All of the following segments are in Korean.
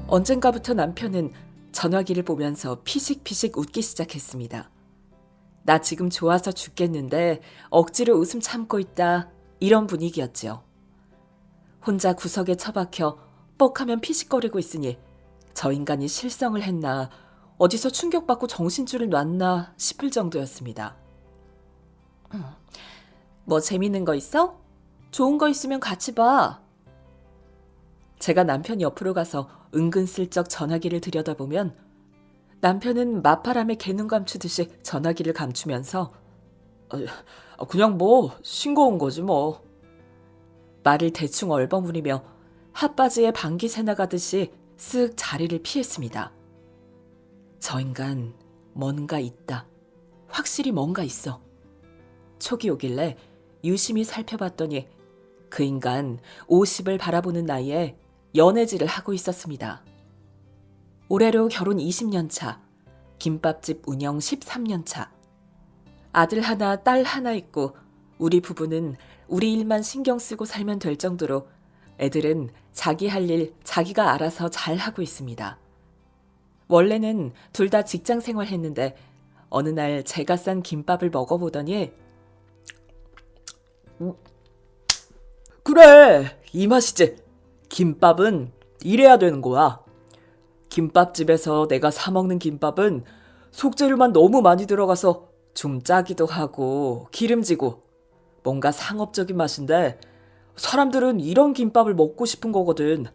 언젠가부터 남편은 전화기를 보면서 피식피식 웃기 시작했습니다. 나 지금 좋아서 죽겠는데 억지로 웃음 참고 있다. 이런 분위기였지요. 혼자 구석에 처박혀 뻑하면 피식거리고 있으니 저 인간이 실성을 했나 어디서 충격받고 정신줄을 놨나 싶을 정도였습니다. 뭐 재밌는 거 있어? 좋은 거 있으면 같이 봐. 제가 남편 옆으로 가서 은근슬쩍 전화기를 들여다보면 남편은 맞바람에 개눈 감추듯이 전화기를 감추면서 그냥 뭐 싱거운 거지 뭐. 말을 대충 얼버무리며 핫바지에 방귀 새나가듯이 쓱 자리를 피했습니다. 저 인간 뭔가 있다. 확실히 뭔가 있어. 촉이 오길래 유심히 살펴봤더니 그 인간 50을 바라보는 나이에 연애질을 하고 있었습니다. 올해로 결혼 20년 차, 김밥집 운영 13년 차. 아들 하나, 딸 하나 있고 우리 부부는 우리 일만 신경 쓰고 살면 될 정도로 애들은 자기 할 일 자기가 알아서 잘 하고 있습니다. 원래는 둘 다 직장 생활했는데 어느 날 제가 싼 김밥을 먹어보더니 그래, 이 맛이지. 김밥은 이래야 되는 거야. 김밥집에서 내가 사 먹는 김밥은 속재료만 너무 많이 들어가서 좀 짜기도 하고 기름지고 뭔가 상업적인 맛인데 사람들은 이런 김밥을 먹고 싶은 거거든.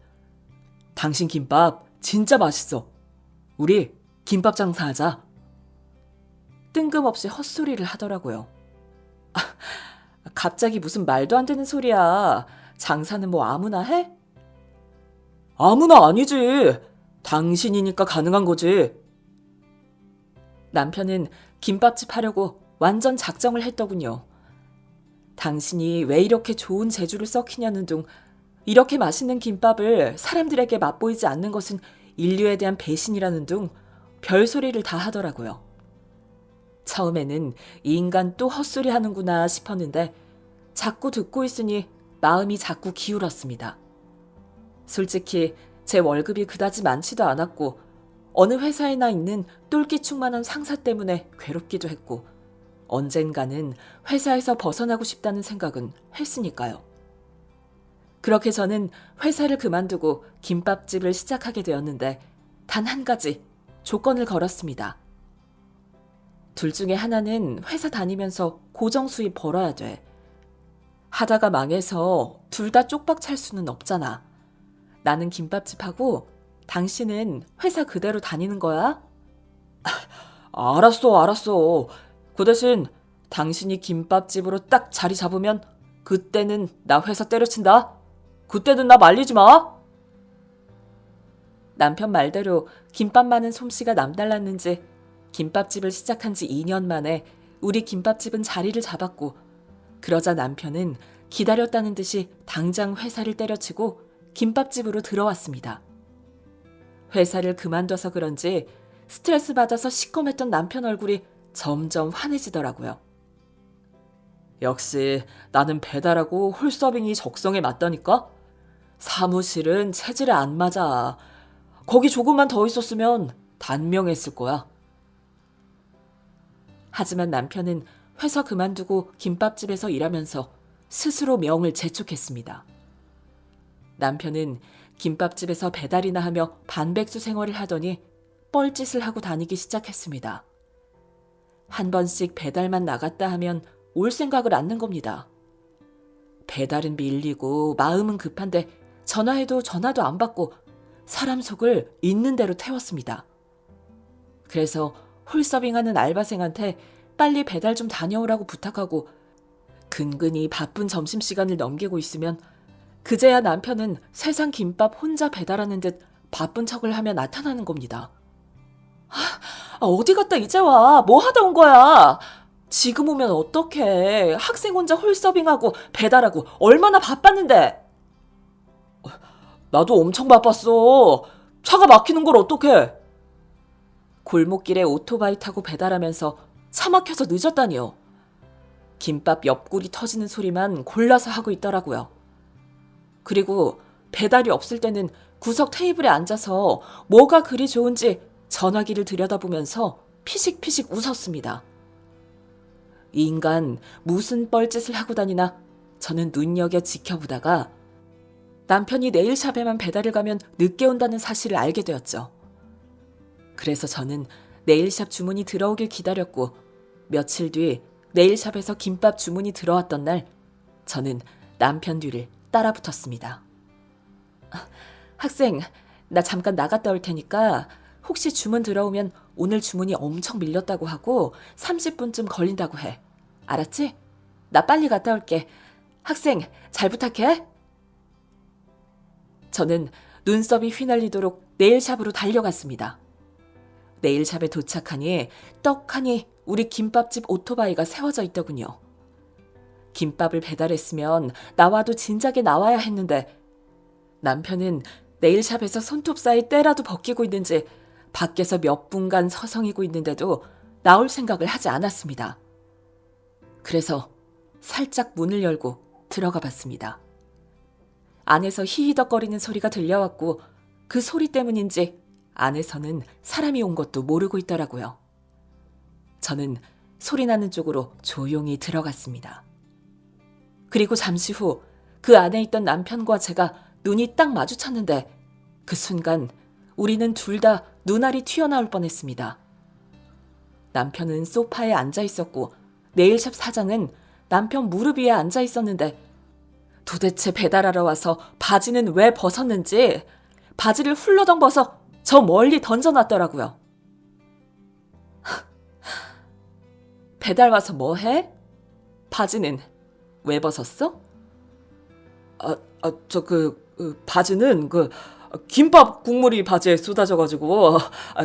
당신 김밥 진짜 맛있어. 우리 김밥 장사하자. 뜬금없이 헛소리를 하더라고요. 갑자기 무슨 말도 안 되는 소리야. 장사는 뭐 아무나 해? 아무나 아니지. 당신이니까 가능한 거지. 남편은 김밥집 하려고 완전 작정을 했더군요. 당신이 왜 이렇게 좋은 재주를 썩히냐는 둥 이렇게 맛있는 김밥을 사람들에게 맛보이지 않는 것은 인류에 대한 배신이라는 둥 별소리를 다 하더라고요. 처음에는 이 인간 또 헛소리 하는구나 싶었는데 자꾸 듣고 있으니 마음이 자꾸 기울었습니다. 솔직히 제 월급이 그다지 많지도 않았고 어느 회사에나 있는 똘끼충만한 상사 때문에 괴롭기도 했고 언젠가는 회사에서 벗어나고 싶다는 생각은 했으니까요. 그렇게 저는 회사를 그만두고 김밥집을 시작하게 되었는데 단 한 가지 조건을 걸었습니다. 둘 중에 하나는 회사 다니면서 고정 수입 벌어야 돼. 하다가 망해서 둘 다 쪽박 찰 수는 없잖아. 나는 김밥집하고 당신은 회사 그대로 다니는 거야? 알았어. 그 대신 당신이 김밥집으로 딱 자리 잡으면 그때는 나 회사 때려친다. 그때는 나 말리지 마. 남편 말대로 김밥 많은 솜씨가 남달랐는지 김밥집을 시작한 지 2년 만에 우리 김밥집은 자리를 잡았고 그러자 남편은 기다렸다는 듯이 당장 회사를 때려치고 김밥집으로 들어왔습니다. 회사를 그만둬서 그런지 스트레스 받아서 시꺼맸던 남편 얼굴이 점점 환해지더라고요. 역시 나는 배달하고 홀서빙이 적성에 맞다니까? 사무실은 체질에 안 맞아. 거기 조금만 더 있었으면 단명했을 거야. 하지만 남편은 회사 그만두고 김밥집에서 일하면서 스스로 명을 재촉했습니다. 남편은 김밥집에서 배달이나 하며 반백수 생활을 하더니 뻘짓을 하고 다니기 시작했습니다. 한 번씩 배달만 나갔다 하면 올 생각을 않는 겁니다. 배달은 밀리고 마음은 급한데 전화해도 전화도 안 받고 사람 속을 있는 대로 태웠습니다. 그래서 홀서빙하는 알바생한테 빨리 배달 좀 다녀오라고 부탁하고 근근히 바쁜 점심시간을 넘기고 있으면 그제야 남편은 세상 김밥 혼자 배달하는 듯 바쁜 척을 하며 나타나는 겁니다. 어디 갔다 이제 와? 뭐 하다 온 거야? 지금 오면 어떡해? 학생 혼자 홀서빙하고 배달하고 얼마나 바빴는데? 나도 엄청 바빴어. 차가 막히는 걸 어떡해? 골목길에 오토바이 타고 배달하면서 차 막혀서 늦었다니요. 김밥 옆구리 터지는 소리만 골라서 하고 있더라고요. 그리고 배달이 없을 때는 구석 테이블에 앉아서 뭐가 그리 좋은지 전화기를 들여다보면서 피식피식 웃었습니다. 이 인간 무슨 뻘짓을 하고 다니나 저는 눈여겨 지켜보다가 남편이 네일샵에만 배달을 가면 늦게 온다는 사실을 알게 되었죠. 그래서 저는 네일샵 주문이 들어오길 기다렸고 며칠 뒤 네일샵에서 김밥 주문이 들어왔던 날 저는 남편 뒤를 따라 붙었습니다. 학생, 나 잠깐 나갔다 올 테니까 혹시 주문 들어오면 오늘 주문이 엄청 밀렸다고 하고 30분쯤 걸린다고 해. 알았지? 나 빨리 갔다 올게. 학생, 잘 부탁해. 저는 눈썹이 휘날리도록 네일샵으로 달려갔습니다. 네일샵에 도착하니 떡하니 우리 김밥집 오토바이가 세워져 있더군요. 김밥을 배달했으면 나와도 진작에 나와야 했는데 남편은 네일샵에서 손톱 사이 때라도 벗기고 있는지 밖에서 몇 분간 서성이고 있는데도 나올 생각을 하지 않았습니다. 그래서 살짝 문을 열고 들어가 봤습니다. 안에서 히히덕거리는 소리가 들려왔고 그 소리 때문인지 안에서는 사람이 온 것도 모르고 있더라고요. 저는 소리 나는 쪽으로 조용히 들어갔습니다. 그리고 잠시 후 그 안에 있던 남편과 제가 눈이 딱 마주쳤는데 그 순간 우리는 둘 다 눈알이 튀어나올 뻔했습니다. 남편은 소파에 앉아 있었고 네일샵 사장은 남편 무릎 위에 앉아 있었는데 도대체 배달하러 와서 바지는 왜 벗었는지 바지를 훌러덩 벗어 저 멀리 던져놨더라고요. 배달 와서 뭐 해? 바지는 왜 벗었어? 바지는 김밥 국물이 바지에 쏟아져가지고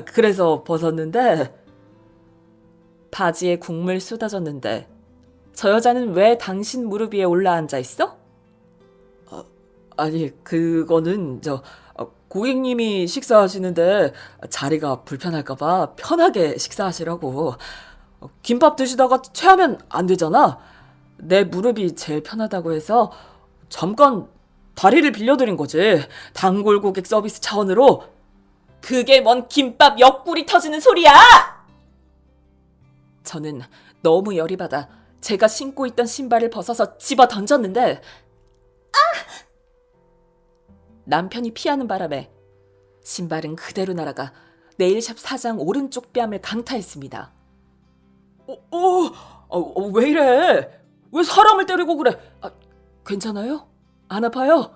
그래서 벗었는데. 바지에 국물 쏟아졌는데 저 여자는 왜 당신 무릎 위에 올라앉아 있어? 아니 그거는 고객님이 식사하시는데 자리가 불편할까봐 편하게 식사하시라고. 김밥 드시다가 체하면 안 되잖아. 내 무릎이 제일 편하다고 해서 잠깐 다리를 빌려드린 거지. 단골 고객 서비스 차원으로. 그게 뭔 김밥 옆구리 터지는 소리야! 저는 너무 열이 받아 제가 신고 있던 신발을 벗어서 집어 던졌는데 남편이 피하는 바람에 신발은 그대로 날아가 네일샵 사장 오른쪽 뺨을 강타했습니다. 왜 이래? 왜 사람을 때리고 그래? 괜찮아요? 안 아파요?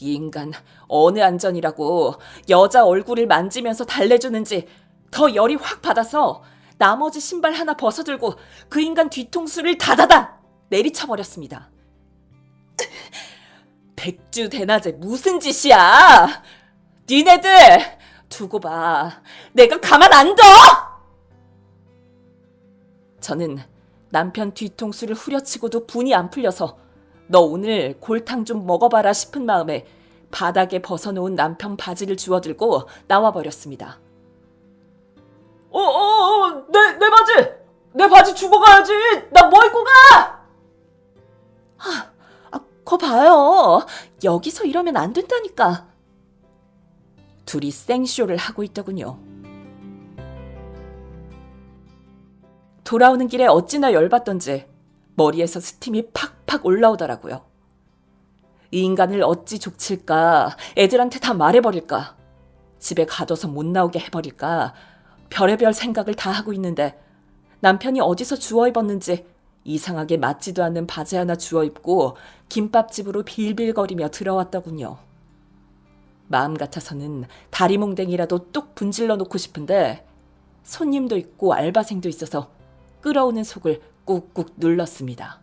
이 인간 어느 안전이라고 여자 얼굴을 만지면서 달래주는지 더 열이 확 받아서 나머지 신발 하나 벗어들고 그 인간 뒤통수를 다다다 내리쳐버렸습니다. 백주대낮에 무슨 짓이야? 니네들 두고 봐. 내가 가만 안 둬! 저는 남편 뒤통수를 후려치고도 분이 안 풀려서 너 오늘 골탕 좀 먹어봐라 싶은 마음에 바닥에 벗어놓은 남편 바지를 주워들고 나와버렸습니다. 내 바지! 내 바지 주고 가야지! 나 뭐 입고 가! 거 봐요. 여기서 이러면 안 된다니까. 둘이 생쇼를 하고 있더군요. 돌아오는 길에 어찌나 열받던지 머리에서 스팀이 팍팍 올라오더라고요. 이 인간을 어찌 족칠까, 애들한테 다 말해버릴까, 집에 가둬서 못 나오게 해버릴까, 별의별 생각을 다 하고 있는데 남편이 어디서 주워 입었는지 이상하게 맞지도 않는 바지 하나 주워 입고 김밥집으로 빌빌거리며 들어왔더군요. 마음 같아서는 다리몽댕이라도 뚝 분질러 놓고 싶은데 손님도 있고 알바생도 있어서 끓어오는 속을 꾹꾹 눌렀습니다.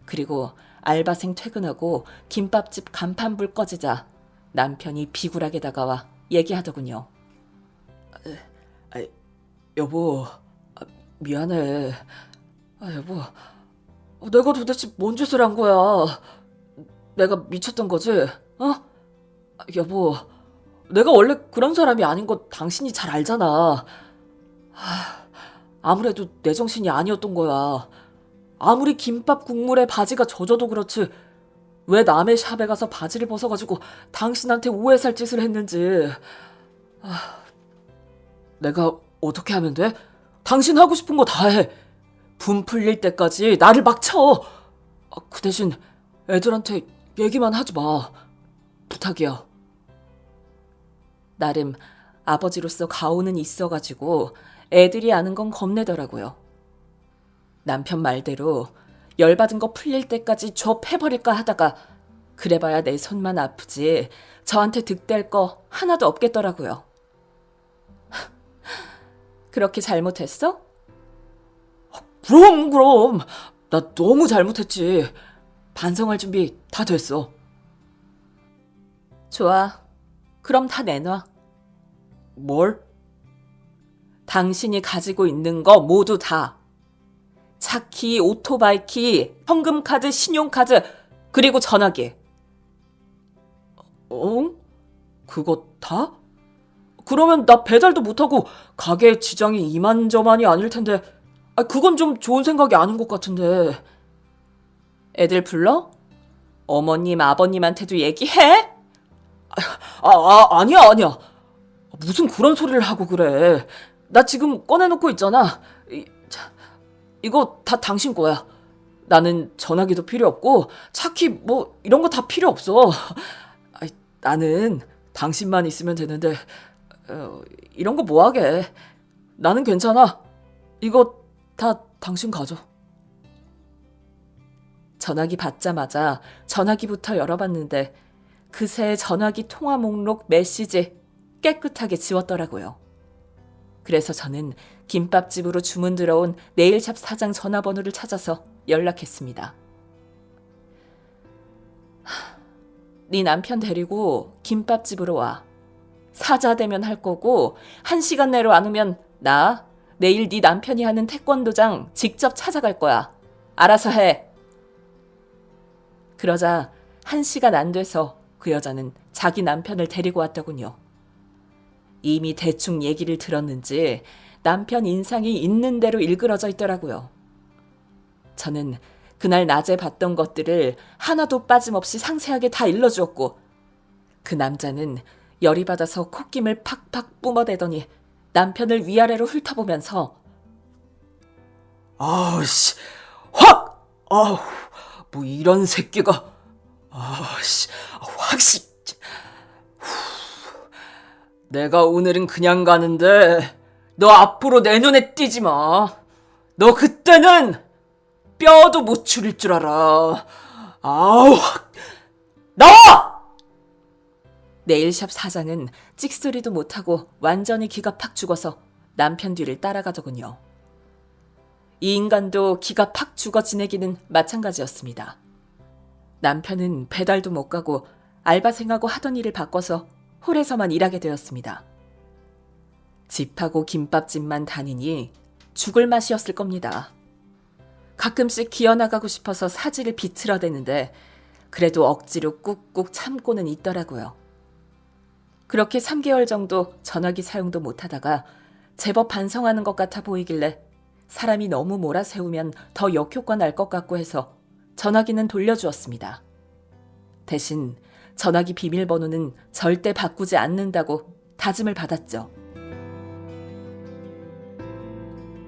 그리고 알바생 퇴근하고 김밥집 간판불 꺼지자 남편이 비굴하게 다가와 얘기하더군요. 여보, 미안해. 여보, 내가 도대체 뭔 짓을 한 거야? 내가 미쳤던 거지? 여보, 내가 원래 그런 사람이 아닌 거 당신이 잘 알잖아. 아무래도 내 정신이 아니었던 거야. 아무리 김밥 국물에 바지가 젖어도 그렇지 왜 남의 샵에 가서 바지를 벗어가지고 당신한테 오해 살 짓을 했는지. 내가 어떻게 하면 돼? 당신 하고 싶은 거 다 해. 분 풀릴 때까지 나를 막 쳐. 그 대신 애들한테 얘기만 하지 마. 부탁이야. 나름 아버지로서 가오는 있어가지고 애들이 아는 건 겁내더라고요. 남편 말대로 열받은 거 풀릴 때까지 줘 패버릴까 하다가 그래봐야 내 손만 아프지 저한테 득될 거 하나도 없겠더라고요. 그렇게 잘못했어? 그럼. 나 너무 잘못했지. 반성할 준비 다 됐어. 좋아. 그럼 다 내놔. 뭘? 당신이 가지고 있는 거 모두 다. 차키, 오토바이 키, 현금카드, 신용카드, 그리고 전화기. 그거 다? 그러면 나 배달도 못하고 가게 지장이 이만저만이 아닐 텐데. 그건 좀 좋은 생각이 아닌 것 같은데. 애들 불러? 어머님, 아버님한테도 얘기해? 아니야. 무슨 그런 소리를 하고 그래. 나 지금 꺼내놓고 있잖아. 이거 다 당신 거야. 나는 전화기도 필요 없고 차키 뭐 이런 거 다 필요 없어. 나는 당신만 있으면 되는데 이런 거 뭐하게. 나는 괜찮아. 이거 다 당신 가져. 전화기 받자마자 전화기부터 열어봤는데 그새 전화기 통화 목록 메시지 깨끗하게 지웠더라고요. 그래서 저는 김밥집으로 주문 들어온 네일샵 사장 전화번호를 찾아서 연락했습니다. 네 남편 데리고 김밥집으로 와. 사자대면 할 거고 1시간 내로 안 오면 나 내일 네 남편이 하는 태권도장 직접 찾아갈 거야. 알아서 해. 그러자 1시간 안 돼서 그 여자는 자기 남편을 데리고 왔더군요. 이미 대충 얘기를 들었는지 남편 인상이 있는 대로 일그러져 있더라고요. 저는 그날 낮에 봤던 것들을 하나도 빠짐없이 상세하게 다 일러주었고 그 남자는 열이 받아서 콧김을 팍팍 뿜어대더니 남편을 위아래로 훑어보면서 아우씨 확! 아우 뭐 이런 새끼가 아우씨 확씨 내가 오늘은 그냥 가는데 너 앞으로 내 눈에 띄지 마. 너 그때는 뼈도 못 추릴 줄 알아. 아우 나와! 네일샵 사장은 찍소리도 못하고 완전히 기가 팍 죽어서 남편 뒤를 따라가더군요. 이 인간도 기가 팍 죽어 지내기는 마찬가지였습니다. 남편은 배달도 못 가고 알바생하고 하던 일을 바꿔서 홀에서만 일하게 되었습니다. 집하고 김밥집만 다니니 죽을 맛이었을 겁니다. 가끔씩 기어나가고 싶어서 사지를 비틀어대는데 그래도 억지로 꾹꾹 참고는 있더라고요. 그렇게 3개월 정도 전화기 사용도 못하다가 제법 반성하는 것 같아 보이길래 사람이 너무 몰아세우면 더 역효과 날 것 같고 해서 전화기는 돌려주었습니다. 대신 전화기 비밀번호는 절대 바꾸지 않는다고 다짐을 받았죠.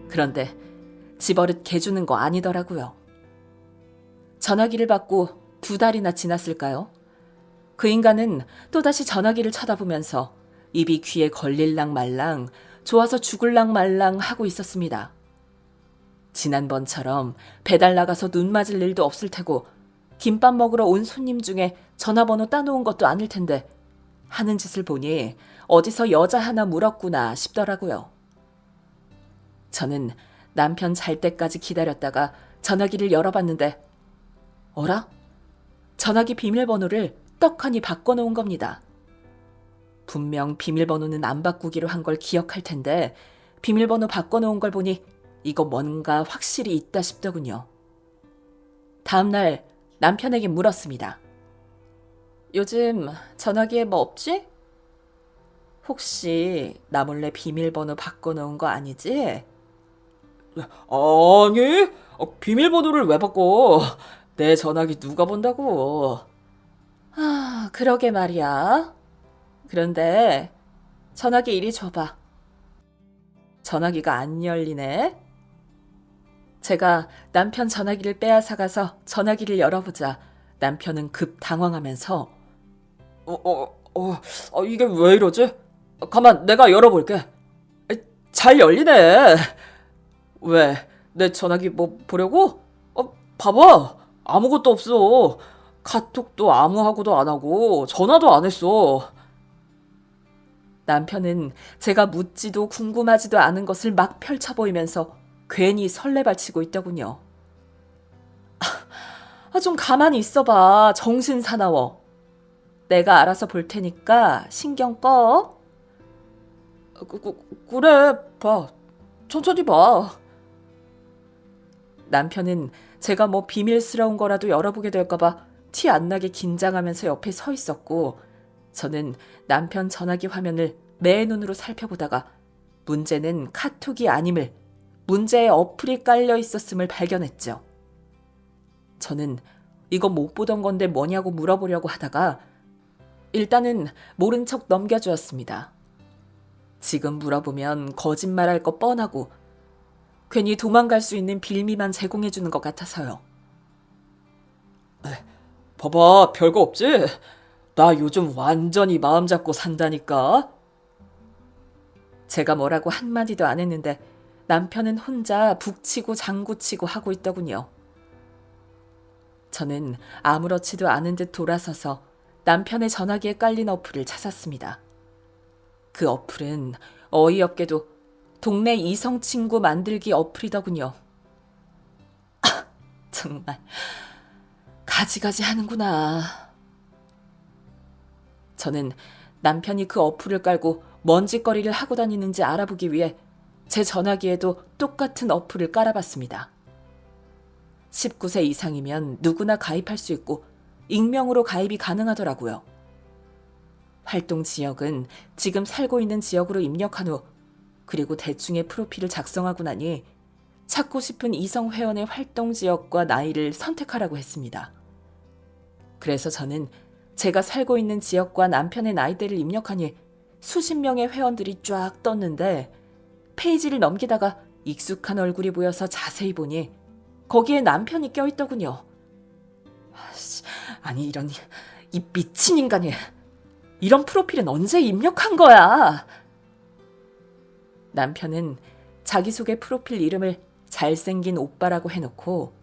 그런데 집어릇 개주는 거 아니더라고요. 전화기를 받고 2달이나 지났을까요? 그 인간은 또다시 전화기를 쳐다보면서 입이 귀에 걸릴랑 말랑 좋아서 죽을랑 말랑 하고 있었습니다. 지난번처럼 배달 나가서 눈 맞을 일도 없을 테고 김밥 먹으러 온 손님 중에 전화번호 따놓은 것도 아닐 텐데 하는 짓을 보니 어디서 여자 하나 물었구나 싶더라고요. 저는 남편 잘 때까지 기다렸다가 전화기를 열어봤는데 어라? 전화기 비밀번호를 떡하니 바꿔놓은 겁니다. 분명 비밀번호는 안 바꾸기로 한 걸 기억할 텐데 비밀번호 바꿔놓은 걸 보니 이거 뭔가 확실히 있다 싶더군요. 다음날 남편에게 물었습니다. 요즘 전화기에 뭐 없지? 혹시 나 몰래 비밀번호 바꿔놓은 거 아니지? 아니, 비밀번호를 왜 바꿔? 내 전화기 누가 본다고? 아, 그러게 말이야. 그런데 전화기 이리 줘봐. 전화기가 안 열리네. 제가 남편 전화기를 빼앗아가서 전화기를 열어보자 남편은 급 당황하면서 이게 왜 이러지? 가만, 내가 열어볼게. 잘 열리네. 왜? 내 전화기 뭐 보려고? 봐봐. 아무것도 없어. 카톡도 아무하고도 안 하고 전화도 안 했어. 남편은 제가 묻지도 궁금하지도 않은 것을 막 펼쳐 보이면서 괜히 설레발치고 있더군요. 좀 가만히 있어봐. 정신 사나워. 내가 알아서 볼 테니까 신경 꺼. 그래, 봐. 천천히 봐. 남편은 제가 뭐 비밀스러운 거라도 열어보게 될까봐 티 안 나게 긴장하면서 옆에 서 있었고, 저는 남편 전화기 화면을 매 눈으로 살펴보다가 문제는 카톡이 아님을, 문제의 어플이 깔려 있었음을 발견했죠. 저는 이거 못 보던 건데 뭐냐고 물어보려고 하다가 일단은 모른 척 넘겨주었습니다. 지금 물어보면 거짓말할 거 뻔하고 괜히 도망갈 수 있는 빌미만 제공해주는 것 같아서요. 봐봐, 별거 없지? 나 요즘 완전히 마음 잡고 산다니까. 제가 뭐라고 한마디도 안 했는데 남편은 혼자 북치고 장구치고 하고 있더군요. 저는 아무렇지도 않은 듯 돌아서서 남편의 전화기에 깔린 어플을 찾았습니다. 그 어플은 어이없게도 동네 이성 친구 만들기 어플이더군요. 정말 가지가지 하는구나. 저는 남편이 그 어플을 깔고 먼지거리를 하고 다니는지 알아보기 위해 제 전화기에도 똑같은 어플을 깔아봤습니다. 19세 이상이면 누구나 가입할 수 있고 익명으로 가입이 가능하더라고요. 활동 지역은 지금 살고 있는 지역으로 입력한 후 그리고 대충의 프로필을 작성하고 나니 찾고 싶은 이성 회원의 활동 지역과 나이를 선택하라고 했습니다. 그래서 저는 제가 살고 있는 지역과 남편의 나이대를 입력하니 수십 명의 회원들이 쫙 떴는데 페이지를 넘기다가 익숙한 얼굴이 보여서 자세히 보니 거기에 남편이 껴있더군요. 아니 이런 이 미친 인간이 이런 프로필은 언제 입력한 거야? 남편은 자기소개 프로필 이름을 잘생긴 오빠라고 해놓고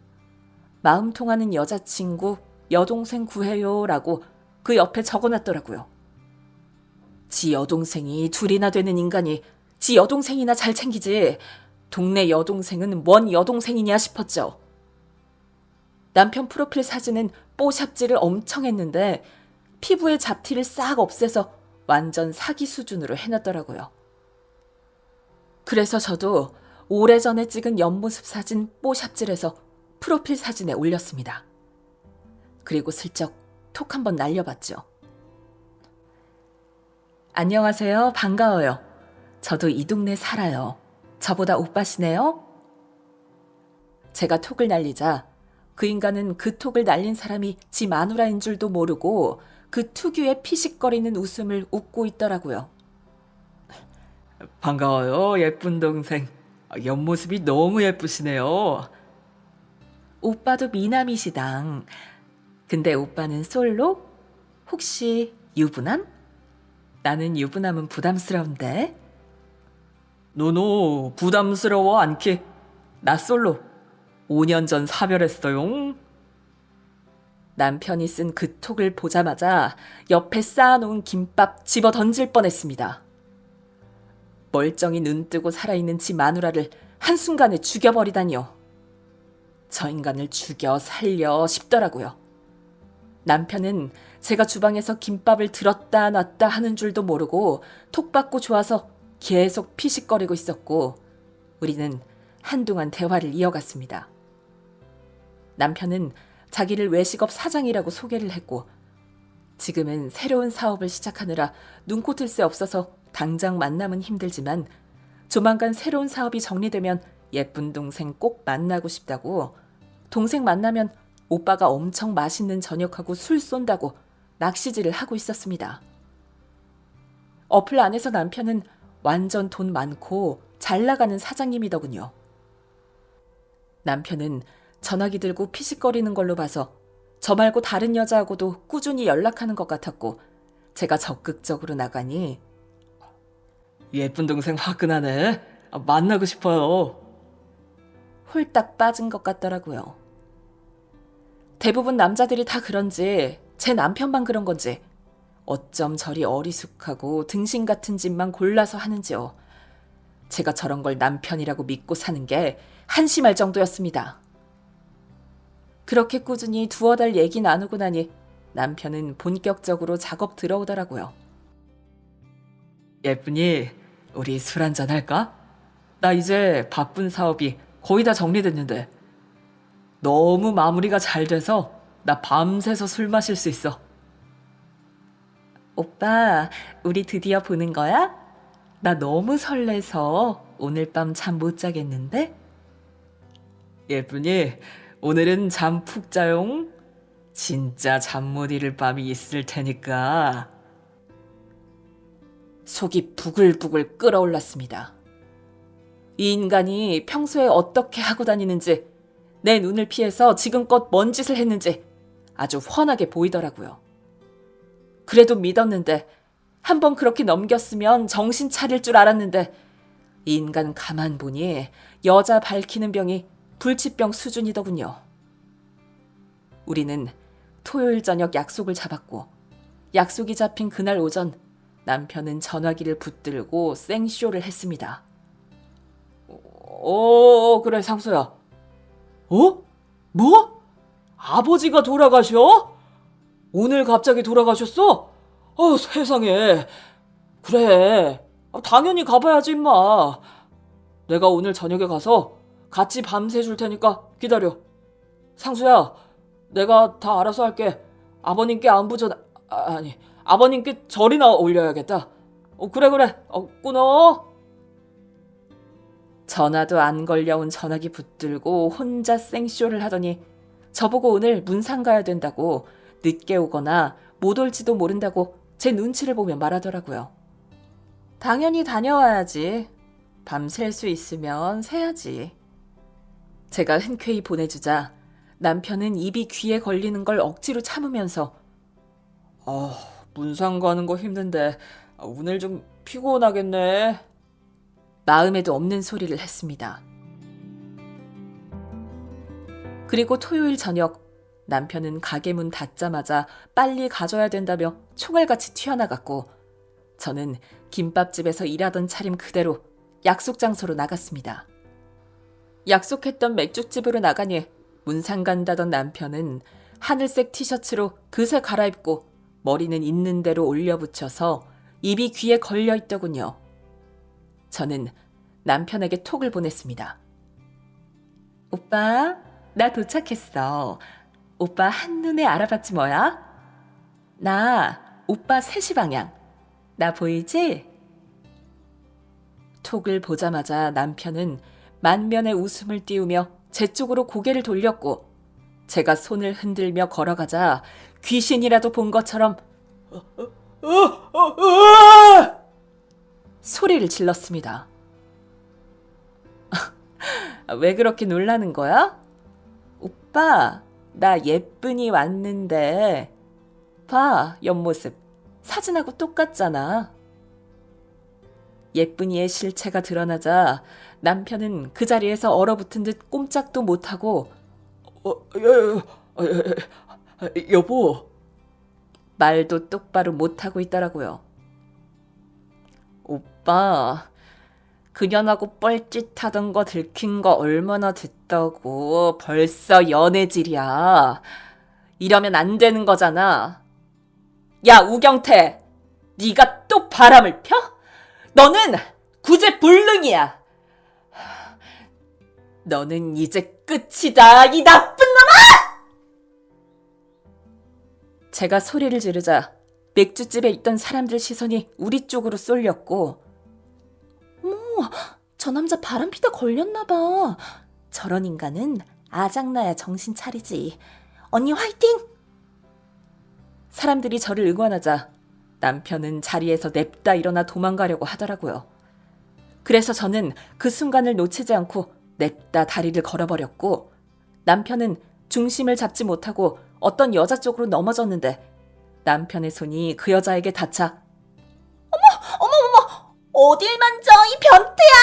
마음 통하는 여자친구, 여동생 구해요라고 그 옆에 적어놨더라고요. 지 여동생이 둘이나 되는 인간이 지 여동생이나 잘 챙기지 동네 여동생은 뭔 여동생이냐 싶었죠. 남편 프로필 사진은 뽀샵질을 엄청 했는데 피부에 잡티를 싹 없애서 완전 사기 수준으로 해놨더라고요. 그래서 저도 오래전에 찍은 옆모습 사진 뽀샵질해서 프로필 사진에 올렸습니다. 그리고 슬쩍 톡 한번 날려봤죠. 안녕하세요. 반가워요. 저도 이 동네 살아요. 저보다 오빠시네요? 제가 톡을 날리자 그 인간은 그 톡을 날린 사람이 지 마누라인 줄도 모르고 그 특유의 피식거리는 웃음을 웃고 있더라고요. 반가워요, 예쁜 동생. 옆모습이 너무 예쁘시네요. 오빠도 미남이시당. 근데 오빠는 솔로? 혹시 유부남? 나는 유부남은 부담스러운데. 노노, 부담스러워 않게. 나 솔로. 5년 전 사별했어요. 남편이 쓴 그 톡을 보자마자 옆에 쌓아놓은 김밥 집어 던질 뻔했습니다. 멀쩡히 눈 뜨고 살아있는 지 마누라를 한순간에 죽여버리다니요. 저 인간을 죽여 살려 싶더라고요. 남편은 제가 주방에서 김밥을 들었다 놨다 하는 줄도 모르고 톡 받고 좋아서 계속 피식거리고 있었고 우리는 한동안 대화를 이어갔습니다. 남편은 자기를 외식업 사장이라고 소개를 했고 지금은 새로운 사업을 시작하느라 눈코 틀 새 없어서 당장 만남은 힘들지만 조만간 새로운 사업이 정리되면 예쁜 동생 꼭 만나고 싶다고 동생 만나면 오빠가 엄청 맛있는 저녁하고 술 쏜다고 낚시질을 하고 있었습니다. 어플 안에서 남편은 완전 돈 많고 잘 나가는 사장님이더군요. 남편은 전화기 들고 피식거리는 걸로 봐서 저 말고 다른 여자하고도 꾸준히 연락하는 것 같았고 제가 적극적으로 나가니 예쁜 동생 화끈하네. 만나고 싶어요. 홀딱 빠진 것 같더라고요. 대부분 남자들이 다 그런지 제 남편만 그런 건지 어쩜 저리 어리숙하고 등신 같은 짓만 골라서 하는지요. 제가 저런 걸 남편이라고 믿고 사는 게 한심할 정도였습니다. 그렇게 꾸준히 두어 달 얘기 나누고 나니 남편은 본격적으로 작업 들어오더라고요. 예쁜이, 우리 술 한잔 할까? 나 이제 바쁜 사업이 거의 다 정리됐는데 너무 마무리가 잘 돼서 나 밤새서 술 마실 수 있어. 오빠, 우리 드디어 보는 거야? 나 너무 설레서 오늘 밤 잠 못 자겠는데? 예쁜이, 오늘은 잠 푹 자용. 진짜 잠 못 이룰 밤이 있을 테니까. 속이 부글부글 끓어올랐습니다. 이 인간이 평소에 어떻게 하고 다니는지, 내 눈을 피해서 지금껏 뭔 짓을 했는지 아주 훤하게 보이더라고요. 그래도 믿었는데, 한번 그렇게 넘겼으면 정신 차릴 줄 알았는데 이 인간은 가만 보니 여자 밝히는 병이 불치병 수준이더군요. 우리는 토요일 저녁 약속을 잡았고 약속이 잡힌 그날 오전 남편은 전화기를 붙들고 생쇼를 했습니다. 그래 상수야. 뭐? 아버지가 돌아가셔? 오늘 갑자기 돌아가셨어? 세상에. 그래. 당연히 가봐야지 임마. 내가 오늘 저녁에 가서 같이 밤새 줄 테니까 기다려. 상수야, 내가 다 알아서 할게. 아버님께 아버님께 절이나 올려야겠다. 그래. 끊어. 전화도 안 걸려온 전화기 붙들고 혼자 생쇼를 하더니 저보고 오늘 문상 가야 된다고 늦게 오거나 못 올지도 모른다고 제 눈치를 보며 말하더라고요. 당연히 다녀와야지. 밤샐 수 있으면 새야지. 제가 흔쾌히 보내주자 남편은 입이 귀에 걸리는 걸 억지로 참으면서 문상 가는 거 힘든데 오늘 좀 피곤하겠네. 마음에도 없는 소리를 했습니다. 그리고 토요일 저녁 남편은 가게 문 닫자마자 빨리 가져야 된다며 총알같이 튀어나갔고 저는 김밥집에서 일하던 차림 그대로 약속 장소로 나갔습니다. 약속했던 맥주집으로 나가니 문상 간다던 남편은 하늘색 티셔츠로 그새 갈아입고 머리는 있는 대로 올려붙여서 입이 귀에 걸려 있더군요. 저는 남편에게 톡을 보냈습니다. 오빠, 나 도착했어. 오빠 한눈에 알아봤지 뭐야? 나 오빠 3시 방향. 나 보이지? 톡을 보자마자 남편은 만면의 웃음을 띄우며 제 쪽으로 고개를 돌렸고 제가 손을 흔들며 걸어가자 귀신이라도 본 것처럼 소리를 질렀습니다. 왜 그렇게 놀라는 거야? 오빠, 나 예쁜이 왔는데 봐, 옆모습. 사진하고 똑같잖아. 예쁜이의 실체가 드러나자 남편은 그 자리에서 얼어붙은 듯 꼼짝도 못하고 여보. 말도 똑바로 못하고 있더라고요. 오빠, 그년하고 뻘짓하던 거 들킨 거 얼마나 됐다고. 벌써 연애질이야. 이러면 안 되는 거잖아. 야, 우경태, 네가 또 바람을 펴? 너는 구제불능이야. 너는 이제 끝이다, 이 나쁜 놈아! 제가 소리를 지르자 맥주집에 있던 사람들 시선이 우리 쪽으로 쏠렸고 저 남자 바람피다 걸렸나 봐. 저런 인간은 아작나야 정신 차리지. 언니 화이팅! 사람들이 저를 응원하자 남편은 자리에서 냅다 일어나 도망가려고 하더라고요. 그래서 저는 그 순간을 놓치지 않고 냅다 다리를 걸어버렸고 남편은 중심을 잡지 못하고 어떤 여자 쪽으로 넘어졌는데 남편의 손이 그 여자에게 닿자 어머머머! 어딜 만져, 이 변태야!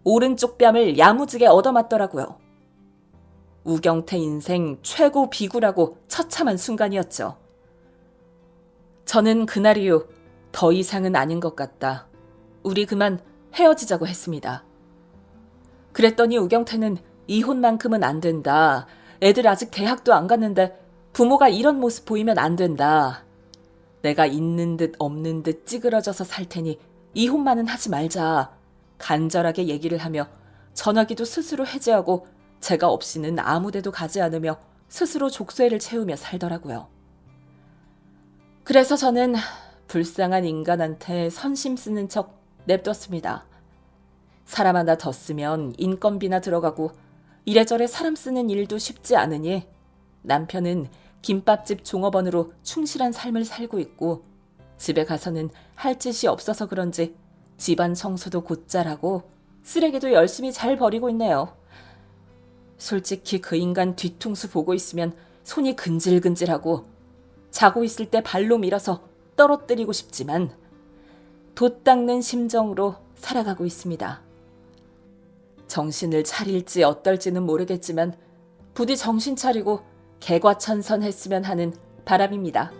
오른쪽 뺨을 야무지게 얻어맞더라고요. 우경태 인생 최고 비굴하고 처참한 순간이었죠. 저는 그날 이후 더 이상은 아닌 것 같다. 우리 그만 헤어지자고 했습니다. 그랬더니 우경태는 이혼만큼은 안 된다. 애들 아직 대학도 안 갔는데 부모가 이런 모습 보이면 안 된다. 내가 있는 듯 없는 듯 찌그러져서 살 테니 이혼만은 하지 말자. 간절하게 얘기를 하며 전화기도 스스로 해지하고 제가 없이는 아무데도 가지 않으며 스스로 족쇄를 채우며 살더라고요. 그래서 저는 불쌍한 인간한테 선심 쓰는 척 냅뒀습니다. 사람 하나 더 쓰면 인건비나 들어가고 이래저래 사람 쓰는 일도 쉽지 않으니 남편은 김밥집 종업원으로 충실한 삶을 살고 있고 집에 가서는 할 짓이 없어서 그런지 집안 청소도 곧잘 하고 쓰레기도 열심히 잘 버리고 있네요. 솔직히 그 인간 뒤통수 보고 있으면 손이 근질근질하고 자고 있을 때 발로 밀어서 떨어뜨리고 싶지만 돛 닦는 심정으로 살아가고 있습니다. 정신을 차릴지 어떨지는 모르겠지만 부디 정신 차리고 개과천선했으면 하는 바람입니다.